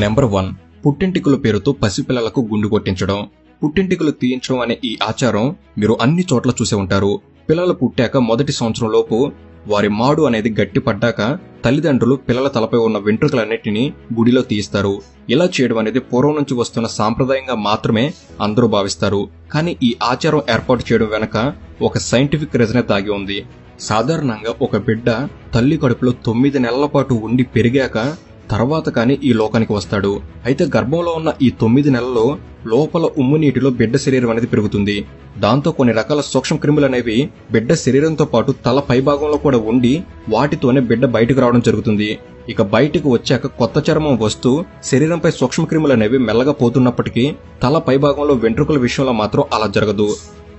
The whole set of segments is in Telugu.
నెంబర్ 1. పుట్టింటికల పేరుతో పసిపిల్లలకు గుండు కొట్టించడం. పుట్టింటికలు తీయించడం అనే ఈ ఆచారం మీరు అన్ని చోట్ల చూసే ఉంటారు. పిల్లలు పుట్టాక మొదటి సంవత్సరం లోపు వారి మాడు అనేది గట్టిపడ్డాక తల్లిదండ్రులు పిల్లల తలపై ఉన్న వెంట్రుకలన్నిటినీ గుడిలో తీయిస్తారు. ఇలా చేయడం అనేది పూర్వం నుంచి వస్తున్న సాంప్రదాయంగా మాత్రమే అందరూ భావిస్తారు. కానీ ఈ ఆచారం ఏర్పాటు చేయడం వెనక ఒక సైంటిఫిక్ రీజనే దాగి ఉంది. సాధారణంగా ఒక బిడ్డ తల్లి కడుపులో 9 నెలల పాటు ఉండి పెరిగాక తర్వాత కానీ ఈ లోకానికి వస్తాడు. అయితే గర్భంలో ఉన్న ఈ 9 నెలల్లో లోపల ఉమ్ము నీటిలో బిడ్డ శరీరం అనేది పెరుగుతుంది. దాంతో కొన్ని రకాల సూక్ష్మ క్రిములు అనేవి బిడ్డ శరీరంతో పాటు తల పైభాగంలో కూడా ఉండి వాటితోనే బిడ్డ బయటకు రావడం జరుగుతుంది. ఇక బయటకు వచ్చాక కొత్త చర్మం వస్తూ శరీరంపై సూక్ష్మ క్రిములు అనేవి మెల్లగా పోతున్నప్పటికీ తల పైభాగంలో వెంట్రుకల విషయంలో మాత్రం అలా జరగదు.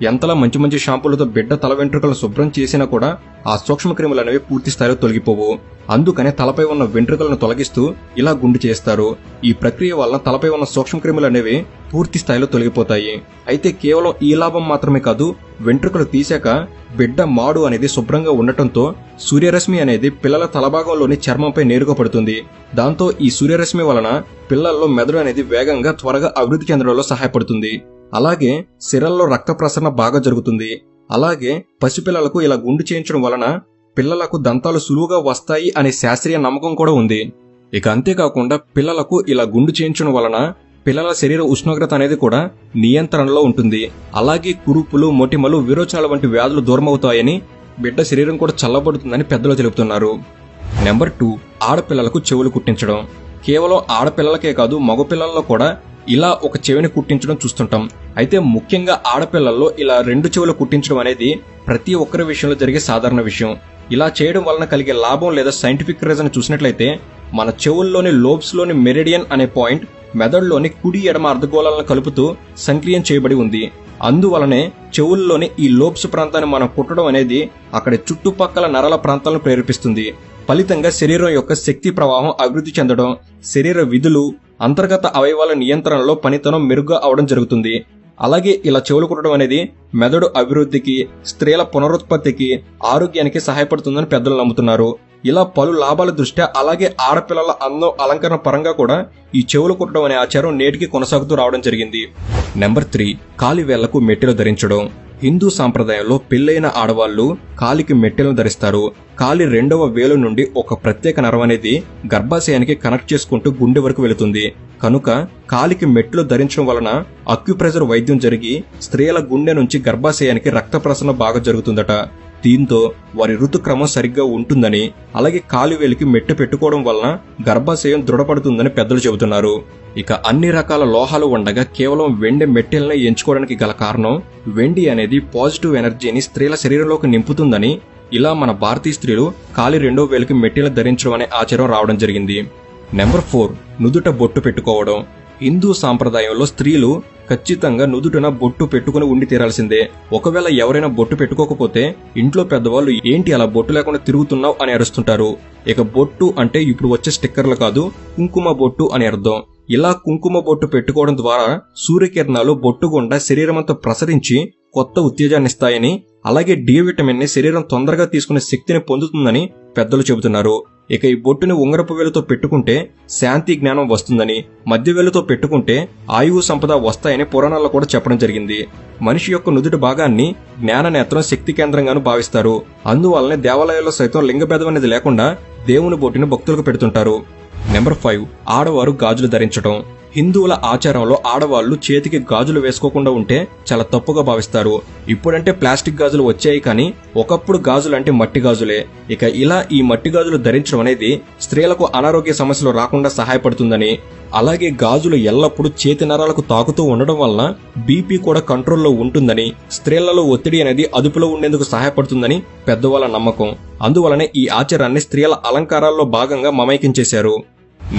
ఎంతలా మంచి మంచి షాంపూలతో బిడ్డ తల వెంట్రుకలను శుభ్రం చేసినా కూడా ఆ సూక్ష్మ క్రిములు అనేవి పూర్తి స్థాయిలో తొలగిపోవు. అందుకనే తలపై ఉన్న వెంట్రుకలను తొలగిస్తూ ఇలా గుండు చేస్తారు. ఈ ప్రక్రియ వలన తలపై ఉన్న సూక్ష్మ క్రిములు అనేవి పూర్తి స్థాయిలో తొలగిపోతాయి. అయితే కేవలం ఈ లాభం మాత్రమే కాదు, వెంట్రుకలు తీశాక బిడ్డ మాడు అనేది శుభ్రంగా ఉండటంతో సూర్యరశ్మి అనేది పిల్లల తలభాగంలోని చర్మంపై నేరుగా పడుతుంది. దాంతో ఈ సూర్యరశ్మి వలన పిల్లల్లో మెదడు అనేది వేగంగా త్వరగా అభివృద్ధి చెందడంలో సహాయపడుతుంది. అలాగే సిరల్లో రక్త ప్రసరణ బాగా జరుగుతుంది. అలాగే పసిపిల్లలకు ఇలా గుండు చేయించడం వలన పిల్లలకు దంతాలు సులువుగా వస్తాయి అనే శాస్త్రీయ నమ్మకం కూడా ఉంది. ఇక అంతేకాకుండా పిల్లలకు ఇలా గుండు చేయించడం వలన పిల్లల శరీర ఉష్ణోగ్రత అనేది కూడా నియంత్రణలో ఉంటుంది. అలాగే కురుపులు, మొటిమలు, విరోచనాల వంటి వ్యాధులు దూరమవుతాయని, బిడ్డ శరీరం కూడా చల్లబడుతుందని పెద్దలు తెలుపుతున్నారు. నెంబర్ 2. ఆడపిల్లలకు చెవులు కుట్టించడం. కేవలం ఆడపిల్లలకే కాదు, మగపిల్లల్లో కూడా ఇలా ఒక చెవిని కుట్టించడం చూస్తుంటాం. అయితే ముఖ్యంగా ఆడపిల్లల్లో ఇలా 2 చెవులు కుట్టించడం అనేది ప్రతి ఒక్కరి విషయంలో జరిగే సాధారణ విషయం. ఇలా చేయడం వలన కలిగే లాభం లేదా సైంటిఫిక్ రీజన్ చూసినట్లయితే మన చెవుల్లోని లోబ్స్ లోని మెరిడియన్ అనే పాయింట్ మెదడులోని కుడి ఎడమ అర్ధగోళాలను కలుపుతూ సంక్రియం చేయబడి ఉంది. అందువలనే చెవుల్లోని ఈ లోబ్స్ ప్రాంతాన్ని మనం కుట్టడం అనేది అక్కడి చుట్టుపక్కల నరాల ప్రాంతాలను ప్రేరేపిస్తుంది. ఫలితంగా శరీరం యొక్క శక్తి ప్రవాహం అభివృద్ధి చెందడం, శరీర విధులు, అంతర్గత అవయవాల నియంత్రణలో పనితనం మెరుగ్గా అవడం జరుగుతుంది. అలాగే ఇలా చెవులు కుట్టడం అనేది మెదడు అభివృద్ధికి, స్త్రీల పునరుత్పత్తికి, ఆరోగ్యానికి సహాయపడుతుందని పెద్దలు నమ్ముతున్నారు. ఇలా పలు లాభాల దృష్ట్యా అలాగే ఆడపిల్లల అందం, అలంకరణ పరంగా కూడా ఈ చెవులు కుట్టడం అనే ఆచారం నేటికి కొనసాగుతూ రావడం జరిగింది. నెంబర్ 3. కాలి వేళ్లకు మెట్టెలు ధరించడం. హిందూ సాంప్రదాయంలో పెళ్లైన ఆడవాళ్లు కాలికి మెట్టెలను ధరిస్తారు. కాలి 2వ వేలు నుండి ఒక ప్రత్యేక నరం అనేది గర్భాశయానికి కనెక్ట్ చేసుకుంటూ గుండె వరకు వెళుతుంది. కనుక కాలికి మెట్లు ధరించడం వలన అక్యుప్రెషర్ వైద్యం జరిగి స్త్రీల గుండె నుంచి గర్భాశయానికి రక్త ప్రసరణ బాగా జరుగుతుందట. దీంతో వారి ఋతుక్రమం సరిగ్గా ఉంటుందని, అలాగే కాలివేలికి మెట్టు పెట్టుకోవడం వలన గర్భాశయం దృఢపడుతుందని పెద్దలు చెబుతున్నారు. ఇక అన్ని రకాల లోహాలు ఉండగా కేవలం వెండి మెట్టెల్ని ఎంచుకోవడానికి గల కారణం, వెండి అనేది పాజిటివ్ ఎనర్జీని స్త్రీల శరీరంలోకి నింపుతుందని, ఇలా మన భారతీయ స్త్రీలు కాలి 2వ వేలుకి మెట్టెలు ధరించడం అనే ఆచారం రావడం జరిగింది. నెంబర్ 4. నుదుట బొట్టు పెట్టుకోవడం. హిందూ సాంప్రదాయంలో స్త్రీలు ఖచ్చితంగా నుదుటన బొట్టు పెట్టుకుని ఉండి తీరాల్సిందే. ఒకవేళ ఎవరైనా బొట్టు పెట్టుకోకపోతే ఇంట్లో పెద్దవాళ్ళు ఏంటి అలా బొట్టు లేకుండా తిరుగుతున్నావు అని అరుస్తుంటారు. ఇక బొట్టు అంటే ఇప్పుడు వచ్చే స్టిక్కర్లు కాదు, కుంకుమ బొట్టు అని అర్థం. ఇలా కుంకుమ బొట్టు పెట్టుకోవడం ద్వారా సూర్యకిరణాలు బొట్టు గుండా శరీరమంతా ప్రసరించి కొత్త ఉత్తేజాన్నిస్తాయని, అలాగే డి విటమిన్ ని శరీరం తొందరగా తీసుకునే శక్తిని పొందుతుందని పెద్దలు చెబుతున్నారు. ఇక ఈ బొట్టుని ఉంగరపు వేలుతో పెట్టుకుంటే శాంతి, జ్ఞానం వస్తుందని, మధ్య వేలుతో పెట్టుకుంటే ఆయువు, సంపద వస్తాయని పురాణాల్లో కూడా చెప్పడం జరిగింది. మనిషి యొక్క నుదుటి భాగాన్ని జ్ఞాన నేత్రం, శక్తి కేంద్రంగాను భావిస్తారు. అందువల్లనే దేవాలయాల్లో సైతం లింగభేదం అనేది లేకుండా దేవుని బొట్టుని భక్తులకు పెడుతుంటారు. నెంబర్ 5. ఆడవారు గాజులు ధరించడం. హిందువుల ఆచారంలో ఆడవాళ్లు చేతికి గాజులు వేసుకోకుండా ఉంటే చాలా తప్పుగా భావిస్తారు. ఇప్పుడంటే ప్లాస్టిక్ గాజులు వచ్చాయి, కానీ ఒకప్పుడు గాజులంటే మట్టి గాజులే. ఇక ఇలా ఈ మట్టి గాజులు ధరించడం అనేది స్త్రీలకు అనారోగ్య సమస్యలు రాకుండా సహాయపడుతుందని, అలాగే గాజులు ఎల్లప్పుడూ చేతి నరాలకు తాకుతూ ఉండడం వలన బీపీ కూడా కంట్రోల్లో ఉంటుందని, స్త్రీలలో ఒత్తిడి అనేది అదుపులో ఉండేందుకు సహాయపడుతుందని పెద్దవాళ్ళ నమ్మకం. అందువలనే ఈ ఆచారాన్ని స్త్రీల అలంకారాల్లో భాగంగా మమైకించేశారు.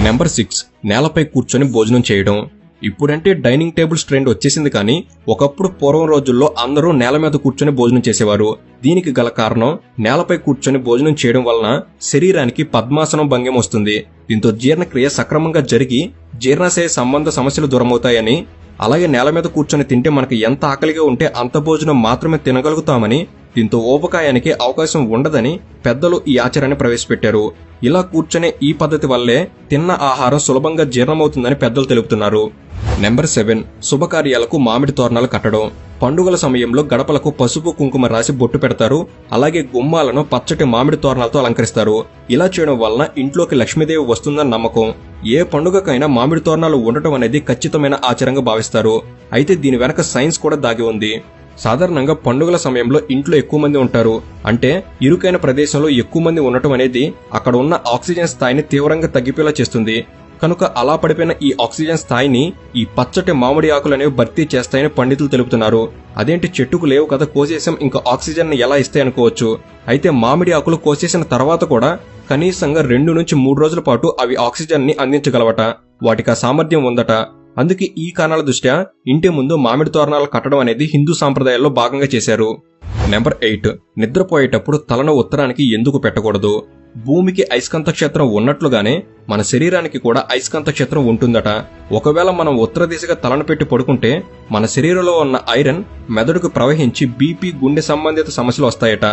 నెంబర్ 6. నేలపై కూర్చొని భోజనం చేయడం. ఇప్పుడంటే డైనింగ్ టేబుల్స్ ట్రెండ్ వచ్చేసింది, కానీ ఒకప్పుడు పూర్వం రోజుల్లో అందరూ నేల మీద కూర్చొని భోజనం చేసేవారు. దీనికి గల కారణం, నేలపై కూర్చొని భోజనం చేయడం వలన శరీరానికి పద్మాసనం భంగిమ వస్తుంది. దీంతో జీర్ణక్రియ సక్రమంగా జరిగి జీర్ణాశయ సంబంధ సమస్యలు దూరమవుతాయని, అలాగే నేల మీద కూర్చొని తింటే మనకు ఎంత ఆకలిగా ఉంటే అంత భోజనం మాత్రమే తినగలుగుతామని దీంతో ఊబకాయానికి అవకాశం ఉండదని పెద్దలు ఈ ఆచారాన్ని ప్రవేశపెట్టారు. ఇలా కూర్చునే ఈ పద్ధతి వల్లే తిన్న ఆహారం సులభంగా జీర్ణమవుతుందని పెద్దలు తెలుపుతున్నారు. నెంబర్ 7, శుభకార్యాలకు మామిడి తోరణాలు కట్టడం. పండుగల సమయంలో గడపలకు పసుపు కుంకుమ రాసి బొట్టు పెడతారు. అలాగే గుమ్మాలను పచ్చటి మామిడి తోరణాలతో అలంకరిస్తారు. ఇలా చేయడం వలన ఇంట్లోకి లక్ష్మీదేవి వస్తుందని నమ్మకం. ఏ పండుగకైనా మామిడి తోరణాలు ఉండటం అనేది ఖచ్చితమైన ఆచారంగా భావిస్తారు. అయితే దీని వెనక సైన్స్ కూడా దాగి ఉంది. సాధారణంగా పండుగల సమయంలో ఇంట్లో ఎక్కువ మంది ఉంటారు. అంటే ఇరుకైన ప్రదేశంలో ఎక్కువ మంది ఉండటం అనేది అక్కడ ఉన్న ఆక్సిజన్ స్థాయిని తీవ్రంగా తగ్గిపోయేలా చేస్తుంది. కనుక అలా పడిపోయిన ఈ ఆక్సిజన్ స్థాయిని ఈ పచ్చటి మామిడి ఆకులు అనేవి భర్తీ చేస్తాయని పండితులు తెలుపుతున్నారు. అదేంటి, చెట్టుకు లేవు కదా కోసేసం ఇంకా ఆక్సిజన్ ని ఎలా ఇస్తాయి అనుకోవచ్చు. అయితే మామిడి ఆకులు కోసేసిన తర్వాత కూడా కనీసంగా 2 నుంచి 3 రోజుల పాటు అవి ఆక్సిజన్ ని అందించగలవట. వాటికి ఆ సామర్థ్యం ఉందట. అందుకే ఈ కారణాల దృష్ట్యా ఇంటి ముందు మామిడి తోరణాలు కట్టడం అనేది హిందూ సాంప్రదాయాల్లో భాగంగా చేశారు. నెంబర్ 8, నిద్రపోయేటప్పుడు తలను ఉత్తరానికి ఎందుకు పెట్టకూడదు. భూమికి అయస్కాంత క్షేత్రం ఉన్నట్లుగానే మన శరీరానికి కూడా అయస్కాంత క్షేత్రం ఉంటుందట. ఒకవేళ మనం ఉత్తర దిశగా తలను పెట్టి పడుకుంటే మన శరీరంలో ఉన్న ఐరన్ మెదడుకు ప్రవహించి బీపీ, గుండె సంబంధిత సమస్యలు వస్తాయట.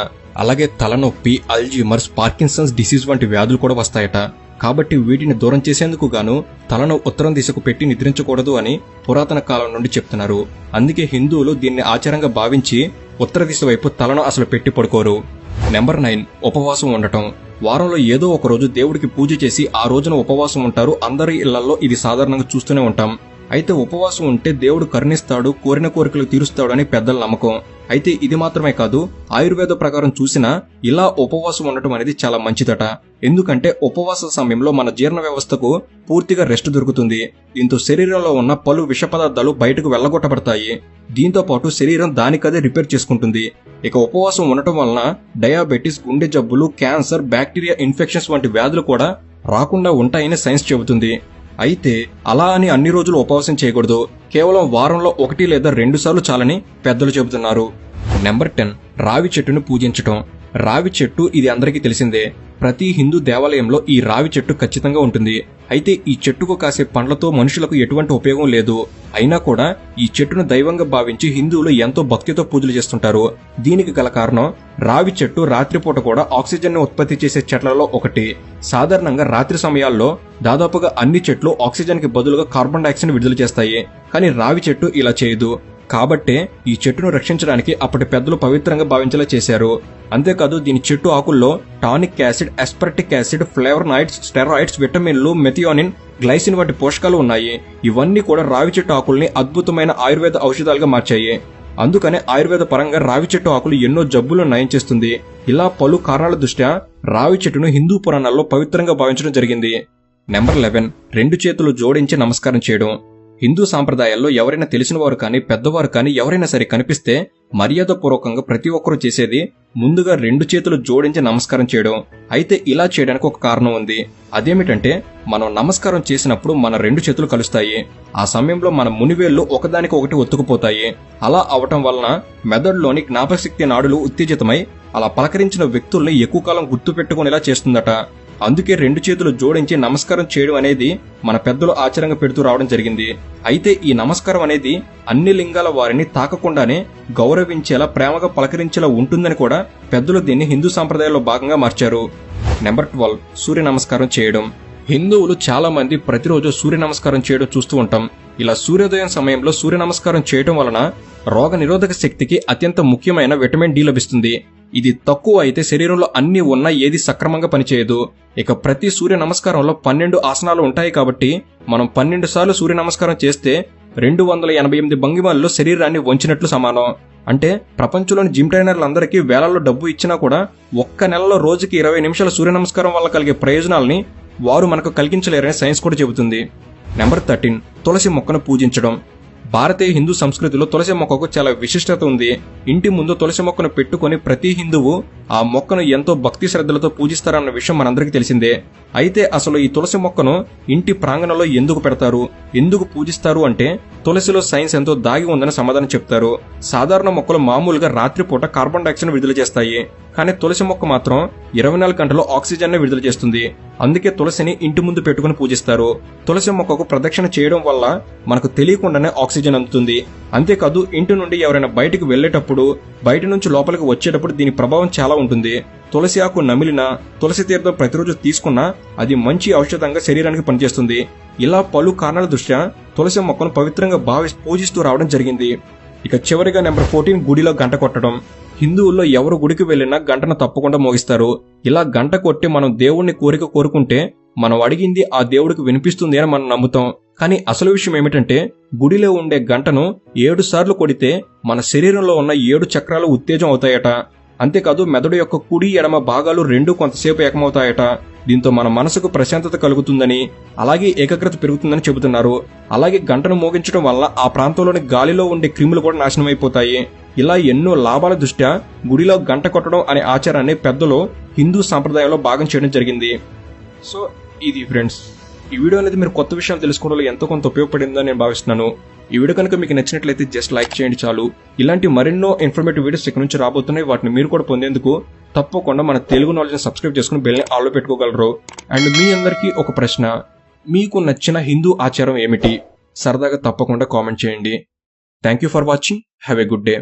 అలాగే తలనొప్పి, అల్జీమర్స్, పార్కిన్సన్స్ డిసీజ్ వంటి వ్యాధులు కూడా వస్తాయట. కాబట్టి వీటిని దూరం చేసేందుకు గాను తలను ఉత్తరం దిశకు పెట్టి నిద్రించకూడదు అని పురాతన కాలం నుండి చెప్తున్నారు. అందుకే హిందువులు దీన్ని ఆచారంగా భావించి ఉత్తర దిశ వైపు తలను అసలు పెట్టి పడుకోరు. నెంబర్ 9, ఉపవాసం ఉండటం. వారంలో ఏదో ఒక రోజు దేవుడికి పూజ చేసి ఆ రోజున ఉపవాసం ఉంటారు. అందరి ఇళ్లలో ఇది సాధారణంగా చూస్తూనే ఉంటాం. అయితే ఉపవాసం ఉంటే దేవుడు కరుణిస్తాడు, కోరిన కోరికలు తీరుస్తాడు అని పెద్దల నమ్మకం. అయితే ఇది మాత్రమే కాదు, ఆయుర్వేద ప్రకారం చూసినా ఇలా ఉపవాసం ఉండటం అనేది చాలా మంచిదట. ఎందుకంటే ఉపవాస సమయంలో మన జీర్ణ వ్యవస్థకు పూర్తిగా రెస్ట్ దొరుకుతుంది. దీంతో శరీరంలో ఉన్న పలు విష పదార్థాలు బయటకు వెళ్లగొట్టబడతాయి. దీంతో పాటు శరీరం దానికదే రిపేర్ చేసుకుంటుంది. ఇక ఉపవాసం ఉండటం వలన డయాబెటిస్, గుండె జబ్బులు, క్యాన్సర్, బ్యాక్టీరియా ఇన్ఫెక్షన్స్ వంటి వ్యాధులు కూడా రాకుండా ఉంటాయని సైన్స్ చెబుతుంది. అయితే అలా అని అన్ని రోజులు ఉపవాసం చేయకూడదు. కేవలం వారంలో 1 లేదా 2 సార్లు చాలని పెద్దలు చెబుతున్నారు. నెంబర్ 10, రావి చెట్టును పూజించటం. రావి చెట్టు ఇది అందరికీ తెలిసిందే. ప్రతి హిందూ దేవాలయంలో ఈ రావి చెట్టు ఖచ్చితంగా ఉంటుంది. అయితే ఈ చెట్టుకు కాసే పండ్లతో మనుషులకు ఎటువంటి ఉపయోగం లేదు. అయినా కూడా ఈ చెట్టును దైవంగా భావించి హిందువులు ఎంతో భక్తితో పూజలు చేస్తుంటారు. దీనికి గల కారణం రావి చెట్టు రాత్రిపూట కూడా ఆక్సిజన్ ను ఉత్పత్తి చేసే చెట్లలో ఒకటి. సాధారణంగా రాత్రి సమయాల్లో దాదాపుగా అన్ని చెట్లు ఆక్సిజన్ కి బదులుగా కార్బన్ డైఆక్సైడ్ విడుదల చేస్తాయి. కానీ రావి చెట్టు ఇలా చేయదు. కాబట్టే ఈ చెట్టును రక్షించడానికి అప్పటి పెద్దలు పవిత్రంగా భావించేలా చేశారు. అంతేకాదు దీని చెట్టు ఆకుల్లో tannic acid, aspartic acid, flavonoids, steroids, విటమిన్లు, మెథియోనిన్, గ్లైసిన్ వంటి పోషకాలు ఉన్నాయి. ఇవన్నీ కూడా రావి చెట్టు ఆకుల్ని అద్భుతమైన ఆయుర్వేద ఔషధాలుగా మార్చాయి. అందుకనే ఆయుర్వేద పరంగా రావి చెట్టు ఆకులు ఎన్నో జబ్బులను నయం చేస్తుంది. ఇలా పలు కారణాల దృష్ట్యా రావి చెట్టును హిందూ పురాణాల్లో పవిత్రంగా భావించడం జరిగింది. నెంబర్ 11, 2 చేతులు జోడించి నమస్కారం చేయడం. హిందూ సాంప్రదాయాల్లో ఎవరైనా తెలిసిన వారు కానీ పెద్దవారు కానీ ఎవరైనా సరే కనిపిస్తే మర్యాదపూర్వకంగా ప్రతి ఒక్కరూ చేసేది ముందుగా 2 చేతులు జోడించి నమస్కారం చేయడం. అయితే ఇలా చేయడానికి ఒక కారణం ఉంది. అదేమిటంటే మనం నమస్కారం చేసినప్పుడు మన 2 చేతులు కలుస్తాయి. ఆ సమయంలో మన మునివేళ్లు ఒకదానికి ఒకటి ఒత్తుకుపోతాయి. అలా అవటం వలన మెదడులోని జ్ఞాపకశక్తి నాడులు ఉత్తేజితమై అలా పలకరించిన వ్యక్తుల్ని ఎక్కువ కాలం గుర్తు పెట్టుకునేలా చేస్తుందట. అందుకే 2 చేతులు జోడించి నమస్కారం చేయడం అనేది మన పెద్దలు ఆచారంగా పెడుతూ రావడం జరిగింది. అయితే ఈ నమస్కారం అనేది అన్ని లింగాల వారిని తాకకుండానే గౌరవించేలా, ప్రేమగా పలకరించేలా ఉంటుందని కూడా పెద్దలు దీన్ని హిందూ సాంప్రదాయాల్లో భాగంగా మార్చారు. నెంబర్ 12, సూర్య నమస్కారం చేయడం. హిందువులు చాలా మంది ప్రతిరోజు సూర్య నమస్కారం చేయడం చూస్తూ ఉంటాం. ఇలా సూర్యోదయం సమయంలో సూర్య నమస్కారం చేయడం వలన రోగ నిరోధక శక్తికి అత్యంత ముఖ్యమైన విటమిన్ డి లభిస్తుంది. ఇది తక్కువ అయితే శరీరంలో అన్ని ఉన్నా ఏది సక్రమంగా పనిచేయదు. ఇక ప్రతి సూర్య నమస్కారంలో 12 ఆసనాలు ఉంటాయి కాబట్టి మనం 12 సార్లు సూర్య నమస్కారం చేస్తే 288 భంగిమల్లో శరీరాన్ని వంచినట్లు సమానం. అంటే ప్రపంచంలోని జిమ్ ట్రైనర్లందరికీ వేలల్లో డబ్బు ఇచ్చినా కూడా ఒక్క నెలలో రోజుకి 20 నిమిషాల సూర్య నమస్కారం వల్ల కలిగే ప్రయోజనాల్ని వారు మనకు కలిగించలేరని సైన్స్ కూడా చెబుతుంది. నెంబర్ 13, తులసి మొక్కను పూజించడం. భారతీయ హిందూ సంస్కృతిలో తులసి మొక్కకు చాలా విశిష్టత ఉంది. ఇంటి ముందు తులసి మొక్కను పెట్టుకుని ప్రతి హిందువు ఆ మొక్కను ఎంతో భక్తి శ్రద్ధలతో పూజిస్తారన్న విషయం మనందరికీ తెలిసిందే. అయితే అసలు ఈ తులసి మొక్కను ఇంటి ప్రాంగణంలో ఎందుకు పెడతారు, ఎందుకు పూజిస్తారు అంటే తులసిలో సైన్స్ ఎంతో దాగి ఉందని సమాధానం చెప్తారు. సాధారణ మొక్కలు మామూలుగా రాత్రిపూట కార్బన్ డైఆక్సైడ్ విడుదల చేస్తాయి. కానీ తులసి మొక్క మాత్రం 24 గంటలు ఆక్సిజన్ ని విడుదల చేస్తుంది. అందుకే తులసిని ఇంటి ముందు పెట్టుకుని పూజిస్తారు. తులసి మొక్కకు ప్రదక్షిణ చేయడం వల్ల మనకు తెలియకుండానే ఆక్సిజన్ ఆక్సిజన్ అందుతుంది. అంతేకాదు ఇంటి నుండి ఎవరైనా బయటికి వెళ్లేటప్పుడు, బయట నుంచి లోపలికి వచ్చేటప్పుడు దీని ప్రభావం చాలా ఉంటుంది. తులసి ఆకు నమిలినా, తులసి తీర్థం ప్రతిరోజు తీసుకున్నా అది మంచి ఔషధంగా శరీరానికి పనిచేస్తుంది. ఇలా పలు కారణాల దృష్ట్యా తులసి మొక్కను పవిత్రంగా పూజిస్తూ రావడం జరిగింది. ఇక చివరిగా నెంబర్ 14, గుడిలో గంట కొట్టడం. హిందువుల్లో ఎవరు గుడికి వెళ్లినా గంటను తప్పకుండా మోగిస్తారు. ఇలా గంట కొట్టి మనం దేవుణ్ణి కోరుకుంటే మనం అడిగింది ఆ దేవుడికి వినిపిస్తుంది అని మనం నమ్ముతాం. కానీ అసలు విషయం ఏమిటంటే, గుడిలో ఉండే గంటను 7 సార్లు కొడితే మన శరీరంలో ఉన్న 7 చక్రాలు ఉత్తేజం అవుతాయట. అంతేకాదు మెదడు యొక్క కుడి ఎడమ భాగాలు 2 కొంతసేపు ఏకమవుతాయట. దీంతో మన మనసుకు ప్రశాంతత కలుగుతుందని, అలాగే ఏకాగ్రత పెరుగుతుందని చెబుతున్నారు. అలాగే గంటను మోగించడం వల్ల ఆ ప్రాంతంలోని గాలిలో ఉండే క్రిములు కూడా నాశనమైపోతాయి. ఇలా ఎన్నో లాభాల దృష్ట్యా గుడిలో గంట కొట్టడం అనే ఆచారాన్ని పెద్దలు హిందూ సాంప్రదాయంలో భాగం చేయడం జరిగింది. సో ఇది ఫ్రెండ్స్, ఈ వీడియో అనేది మీరు కొత్త విషయాలు తెలుసుకోవడంలో ఎంతో కొంత ఉపయోగపడిందని నేను భావిస్తున్నాను. ఈ వీడియో కనుక మీకు నచ్చినట్లయితే జస్ట్ లైక్ చేయండి చాలు. ఇలాంటి మరెన్నో ఇన్ఫర్మేటివ్ వీడియోస్ ఇక్కడ నుంచి రాబోతున్నాయి. వాటిని మీరు కూడా పొందేందుకు తప్పకుండా మన తెలుగు నాలెడ్జ్ సబ్స్క్రైబ్ చేసుకుని బెల్ని ఆల్లో పెట్టుకోగలరు. అండ్ మీ అందరికీ ఒక ప్రశ్న, మీకు నచ్చిన హిందూ ఆచారం ఏమిటి? సరదాగా తప్పకుండా కామెంట్ చేయండి. Thank you for watching. Have a good day.